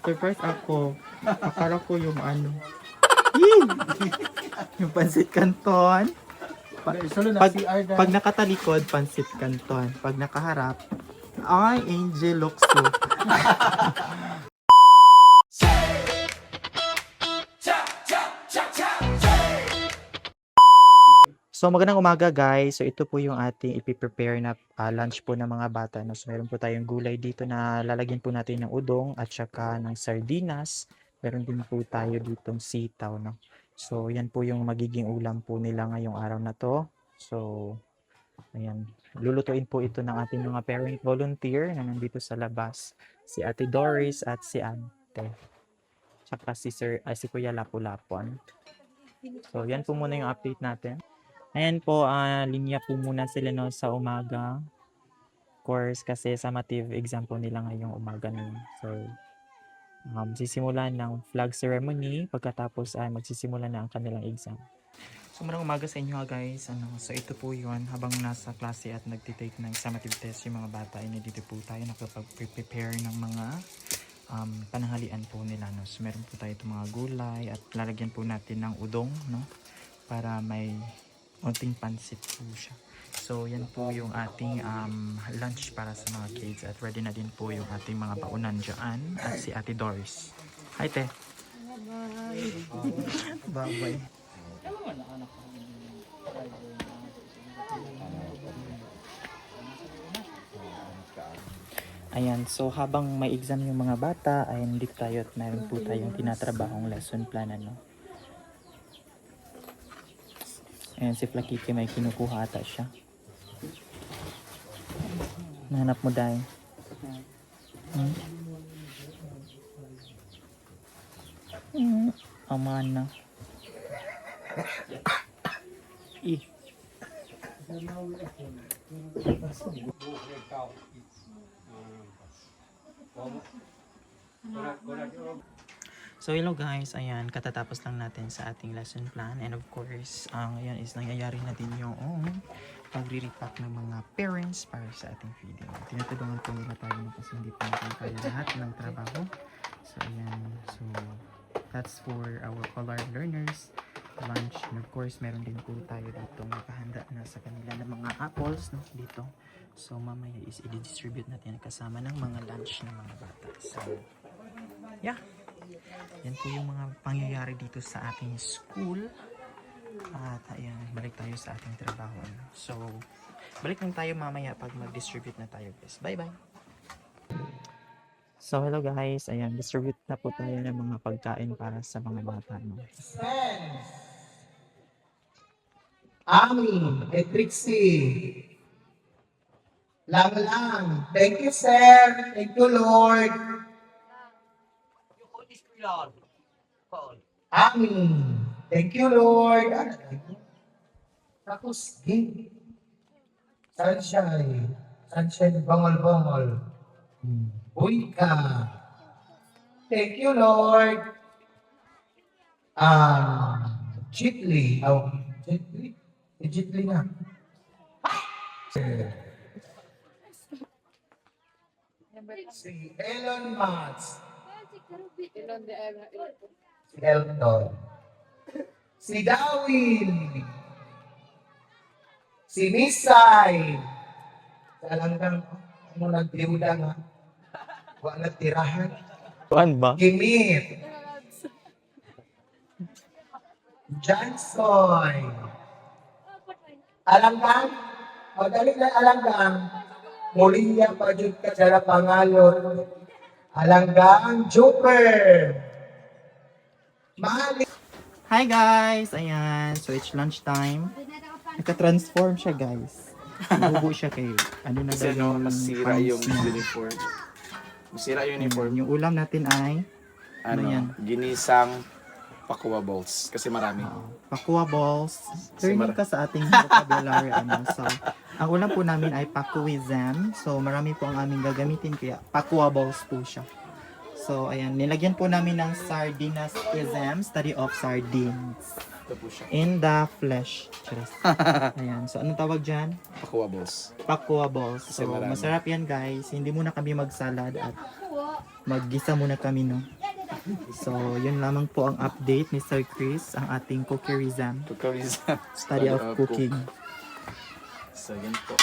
na-surprise ako. Akala ko yung ano. Yee! Yung pansit canton. Pag nakatalikod, pansit canton. Pag nakaharap, ay, Angel Locso. So magandang umaga guys. So ito po yung ating ipiprepare na lunch po ng mga bata. No? So meron po tayong gulay dito na lalagyan po natin ng udong at saka ng sardinas. Meron din po tayo ditong sitaw. No? So yan po yung magiging ulam po nila ngayong araw na to. So ayan. Lulutuin po ito ng ating mga parent volunteer na nandito sa labas. Si Ate Doris at si Ante. Tsaka si Kuya Lapu-Lapon. So yan po muna yung update natin. Ayan po, linya po muna sila no, sa umaga. Course kasi summative exam po nila ngayong umaga na yun. So, sisimulan ng flag ceremony. Pagkatapos ay magsisimula na ang kanilang exam. So, marang umaga sa inyo guys. So, ito po yun. Habang nasa klase at nagtitake ng summative test yung mga bata, ay dito po tayo nakapag-prepare ng mga pananghalian po nila. No? So, meron po tayo itong mga gulay at lalagyan po natin ng udong, no? Para may konting pansit po siya. So, yan po yung ating lunch para sa mga kids. At ready na din po yung ating mga baunan dyan. At si Ate Doris. Hi, te. Bye-bye. Bye-bye. Ayan, so habang may exam yung mga bata, ay nandito tayo at mayroon po tayong tinatrabahong lesson plan, ano. Ayan, si Flakiki may kinukuha ata siya. Nahanap mo dahil. Amana. So hello guys, ayan, katatapos lang natin sa ating lesson plan and of course, ayan is nangyayari na din yung pagre-repack ng mga parents para sa ating video. Tinutulungan po nila tayo kasi hindi po natin kaya lahat ng trabaho. So ayan, so that's for our Polar learners lunch and of course meron din po tayo dito nakahanda na sa kanila ng mga apples no, dito. So mamaya is i-distribute natin kasama ng mga lunch ng mga bata. So yeah. Yan po yung mga pangyayari dito sa ating school. At ayan, balik tayo sa ating trabaho. So, balik lang tayo mamaya pag mag-distribute na tayo guys. Bye-bye! So, hello guys. Ayan, distribute na po tayo ng mga pagkain para sa mga bata. No? Ami, Trixie. Lang. Thank you, sir. Thank you, Lord. Amin. Thank you, Lord. Tapos, sunshine. Sunshine, bangol-bangol. Uy ka. Thank you, Lord. Chitli. Chitli? Chitli na. Si Elon Musk. Si Elton. Si Darwin. Si Misay. Talagang ano nagdiuda nga. Huwag nagtirahan. Tuan ba? Gimit. Johnson. Alanggang. Madali na alanggang. Mulinya pa jud ka sa pangalon. Alanggang Joker. Mahali. Hi guys! Ayan, so it's lunch time. Naka-transform siya guys. Bubo siya kay ano na Kasi daw no, masira pants yung niya. uniform. Masira yung uniform. Yung ulam natin ay ano yan? Ginisang pakwa balls. Kasi marami. Pakwa balls. Kasi Learning ka sa ating vocabulary. So, ang ulam po namin ay pakuizem. So, marami po ang aming gagamitin kaya pakwa balls po siya. So, ayan. Nilagyan po namin ng sardinas ism, study of sardines. Ito po siya. In the flesh. Charis. Ayan. So, anong tawag dyan? Pakwa balls. Pakwa balls. Kasi So, marami. masarap yan guys. Hindi muna kami magsalad at maggisa muna kami, no? So, yun lamang po ang update ni Sir Chris, ang ating cookerism, Tourism. study of cooking. So, yan po.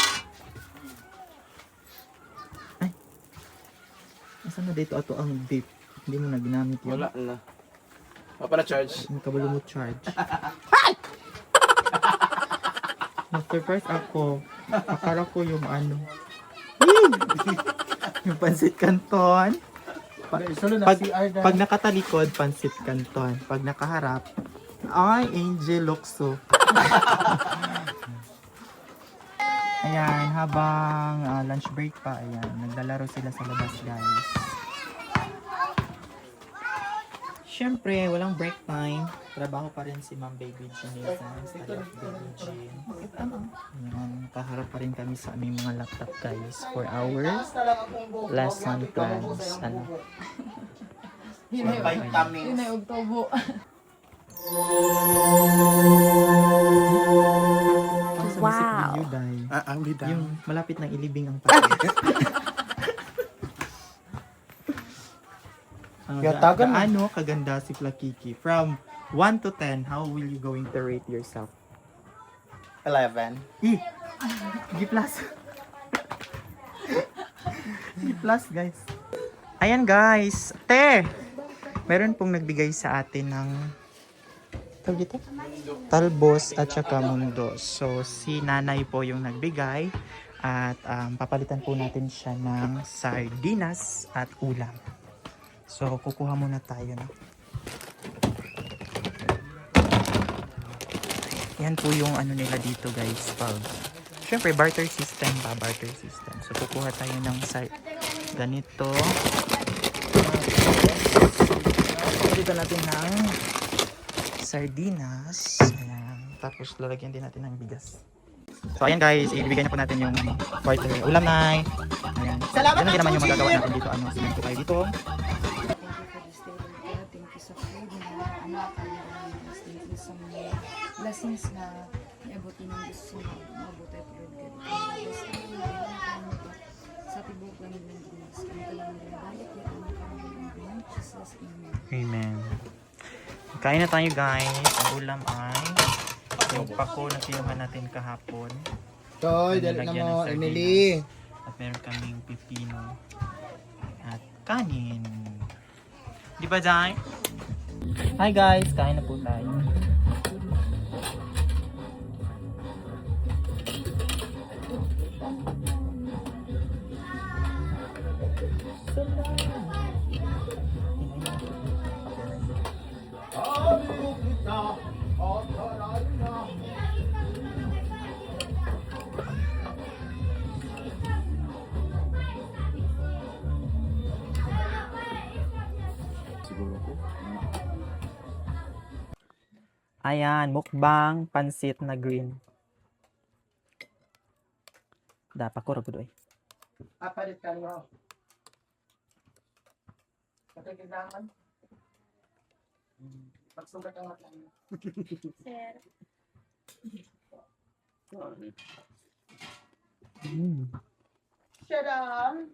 Asa na dito ato ang dip? Hindi mo na ginamit yun. Wala na. Wala pa na charge. Ang kabalo mo charge. Na-surprise ako. Akala ko yung ano. Yung pansit canton. Pag nakatalikod, pansit canton. Pag nakaharap, ay, Angel Locso. Ayan, habang lunch break pa, ayan, naglalaro sila sa labas, guys. Siyempre, walang break time. Trabaho pa rin si Ma'am Baby Chinesa, study of Baby Jean. Ayan, kaharap pa rin kami sa aming mga laptop, guys, for our lesson plans. Ano? Vitamins. Inay og tubo. Wow! Ang bida. Yung malapit ng ilibing ang patis. Yatagan mo. Gaano kaganda si Flakiki? From 1 to 10, how will you going to rate yourself? 11. G plus. G plus, guys. Ayan, guys. Te! Meron pong nagbigay sa atin ng tawag dito? Talbos at saka mundo. So, si nanay po yung nagbigay at papalitan po natin siya ng sardinas at ulam. So, kukuha muna tayo na. Yan po yung ano nila dito, guys. Pag, syempre, barter system ba? Barter system. So, kukuha tayo ng ganito. Dito natin ng sardinas. Ayan. Tapos, lalagyan din natin ng bigas. So, ayan, guys. Ibigay na po natin yung barter ulam na. Ayan. Salamat, Yan naman yung Chuchi! magagawa natin dito. Ano, sinan po tayo dito. Thank you sa food na anak thank you sa mga blessings na niabuti ng Diyos sa mabuti at Lord God. Sa tibok lang ng Diyos. Ang talang balik at ang kanilang ng Jesus. Amen. Amen. Kain na tayo, guys. Ang ulam ay yung pako na kinuha natin kahapon. Toy, dali na Nilagyan mo, ng sardinas. Emily. At meron kaming pipino. At kanin. Di ba, Jai? Hi, guys. Kain na po tayo. Siguro po. Ayan, mukbang pansit na green. Dapat ko ragudo eh. Apalit ka mo. Katagilangan. Magsugat ang mata niyo. Shut up!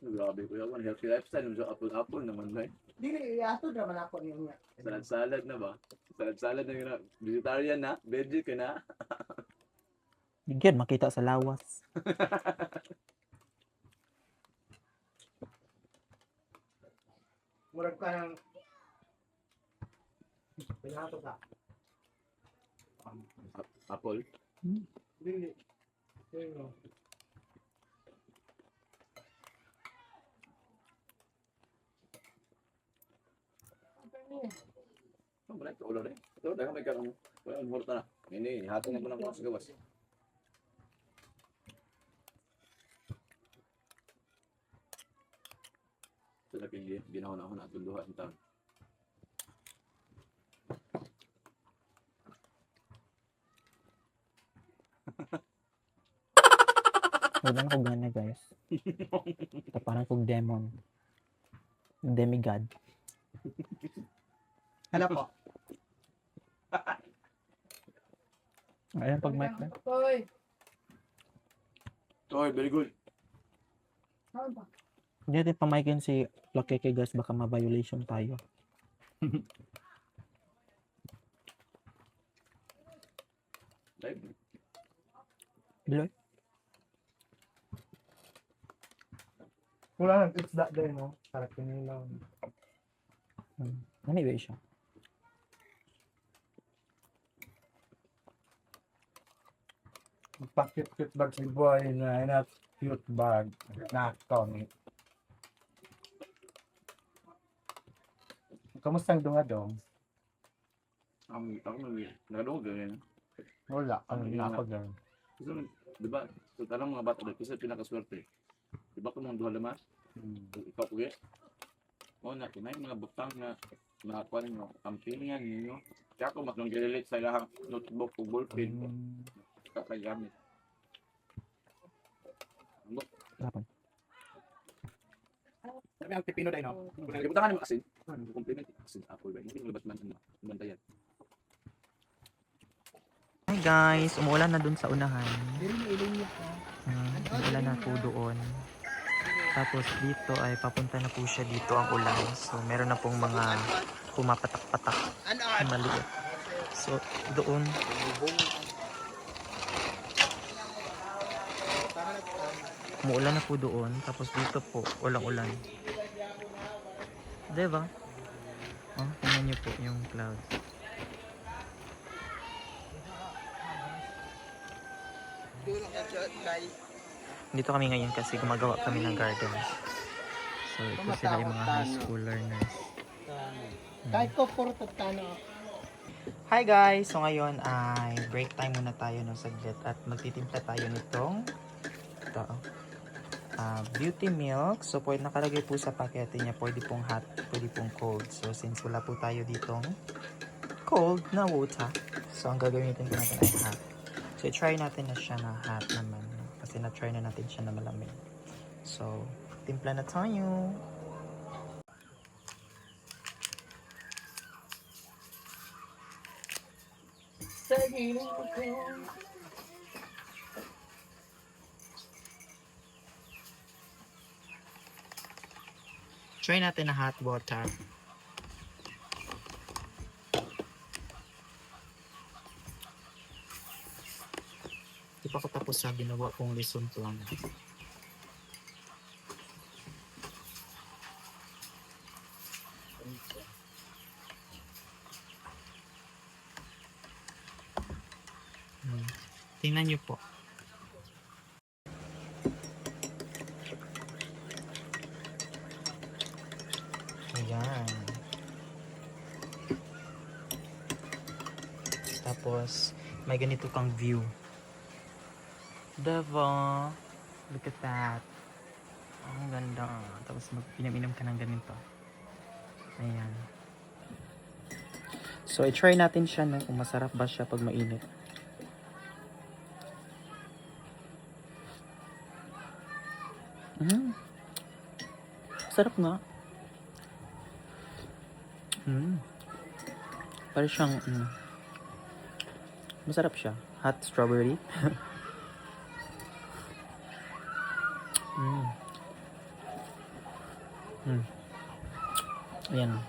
Grabe ko yan. Healthy lifestyle. Medyo apple-apple naman na eh. Dili, ato naman ako niya. Salad-salad na ba? Salad-salad na yun na. Vegetarian na? Veggie ka na? Bigyan, makita sa lawas. Murag ka ng... Pinato ka. Apple? Dili. Dili. Oh, balik ko ulo rin. Ito, daga may karang. Wala, murta na. Ini, hatong na ko ng sa gawas. Ito na kaya ginahon ako na tulduhan ng taon. Wala na kong gana, guys. Ito parang kong demon. Demigod. Hala po. Ayan, pag mic na. Hoy! Oh, very good. Hindi natin pamaikin si Lakeke guys, baka ma-violation tayo. Live. Biloy? Wala nang isda din, no? Para kinilaw. Ano ba siya? Pakit-kit bag si boy na cute bag. Na Tony. Kamusta ang dunga-dong? Ako nagadungog ganyan. Wala. Ang Ang ginako dyan. Kasi, di ba, so tarang mga bata dito, kasi pinakaswerte. Di ba kung mga duha lamas, ikaw pugi, o na, kinay mga butang na nakakuha ninyo, campingan ninyo. Kaya ako mas nung relate sa ilang notebook o ballpen, kakagamit. Hapon. Sabi ang pipino dahil, no? Libutan ka naman kasi, compliment kasi apple ba? Hindi mo labas man ang bantayan. Hi guys, umuulan na dun sa unahan. Umuulan na po doon. Tapos dito ay papunta na po siya dito ang ulan. So meron na pong mga pumapatak-patak na maliit. So doon umuulan na po doon. Tapos dito po walang ulan. Diba? Oh, tingnan niyo po yung clouds. Dito kami ngayon kasi gumagawa kami ng garden. So ito sila yung mga high school learners. Kahit ko puro tutano. Hi guys! So ngayon ay break time muna tayo ng saglit at magtitimpla tayo nitong ito, beauty milk. So pwede nakalagay po sa pakete niya, pwede pong hot, pwede pong cold. So since wala po tayo ditong cold na water, so ang gagamitin ko natin ay hot. So i-try natin na siya na hot naman kasi na-try na natin siya na malamig. So timpla na tayo. Try natin na hot water. Di pa ko tapos sa ginawa kong lesson plan. Tingnan niyo po. Ayan. Tapos, may ganito kang view. Diba? Look at that. Ang ganda. Tapos, magpinam-inam ka ng ganito. Ayan. So, i-try natin siya, no? Kung masarap ba siya pag mainit. Sarap nga. Parang siyang masarap siya. Hot strawberry. Ayan.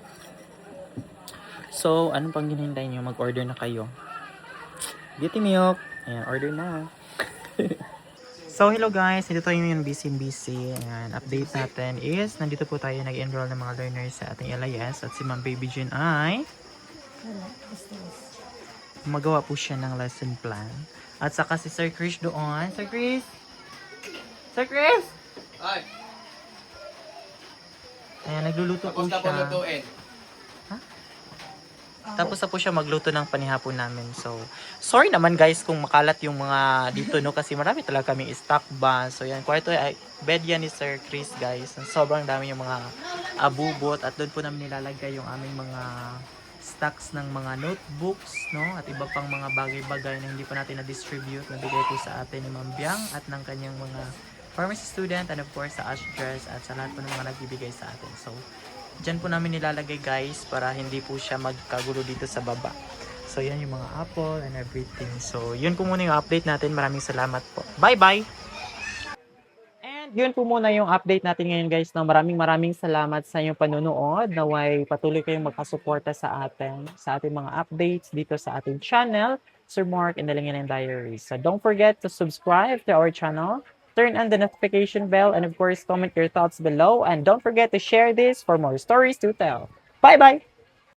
So, anong pang hinihintay nyo? Mag-order na kayo. Beauty milk. Ayan, order na. So, hello guys. Dito tayo yung busy. Ayan, update natin is, nandito po tayo nag-enroll ng mga learners sa ating LIS. At si Ma'am Baby Jean ay magawa po siya ng lesson plan. At saka si Sir Chris doon. Sir Chris! Sir Chris! Ay! Ayan, nagluluto po siya. Tapos na po siya magluto ng panihapon namin. So, sorry naman guys kung makalat yung mga dito, no? Kasi marami talaga kaming stock ba. So, yan. Kwarto ay bed yan ni Sir Chris, guys. Sobrang dami yung mga abubot. At doon po namin nilalagay yung aming mga stocks ng mga notebooks, no? At iba pang mga bagay-bagay na hindi pa natin na-distribute. Nabigay po sa atin ni Ma'am Biang at ng kanyang mga pharmacy student. And of course, sa Ashdress at sa lahat po ng mga nagbibigay sa atin. So, dyan po namin nilalagay guys para hindi po siya magkagulo dito sa baba. So yan yung mga apple and everything. So yun po muna yung update natin. Maraming salamat po. Bye bye! And yun po muna yung update natin ngayon guys. No? Maraming salamat sa inyong panunood. Naway patuloy kayong magkasuporta sa ating mga updates dito sa ating channel, Sir Mark and the Lingayen Diaries. So don't forget to subscribe to our channel, turn on the notification bell, and of course, comment your thoughts below. And don't forget to share this for more stories to tell. Bye-bye!